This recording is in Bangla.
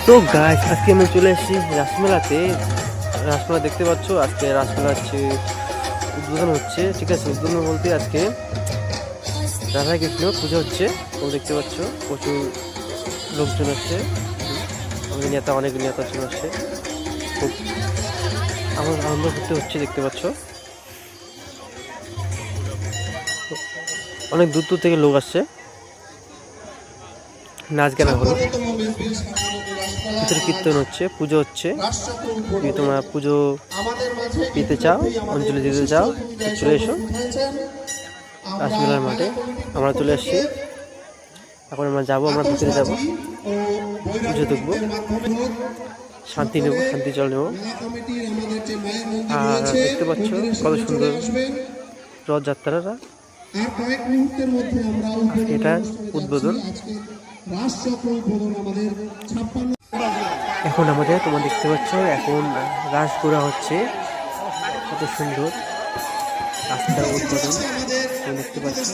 তো গাইস, আজকে আমি চলে এসেছি রাসমেলাতে। রাসমেলা দেখতে পাচ্ছ, আজকে রাসমেলা হচ্ছে উদ্বোধন হচ্ছে। ঠিক আছে, উদ্বোধন বলতে আজকে রাধা কৃষ্ণ পুজো হচ্ছে। তোমরা দেখতে পাচ্ছ প্রচুর লোকজন আসছে, অনেক নেতা চলে আসছে। খুব আমার আনন্দ করতে হচ্ছে, দেখতে পাচ্ছ অনেক দূর দূর থেকে লোক আসছে। নাচ গানা হলো, ভিতরে কীর্তন হচ্ছে, পুজো হচ্ছে। যদি তোমরা পুজো পেতে চাও, অঞ্জলি দিতে চাও, চলে এসো রাসমেলার মাঠে। আমরা চলে আসছি, এখন আমরা যাবো, আমরা ভিতরে যাবো, পুজো দেখবো, শান্তি নেবো, শান্তি জল নেবো। আর দেখতে পাচ্ছ কত সুন্দর রথযাত্রাটা। এটা উদ্বোধন। এখন আমাদের, তোমরা দেখতে পাচ্ছ এখন রাস ঘোরা হচ্ছে, কত সুন্দর রাস্তার উদ্বোধন দেখতে পাচ্ছ।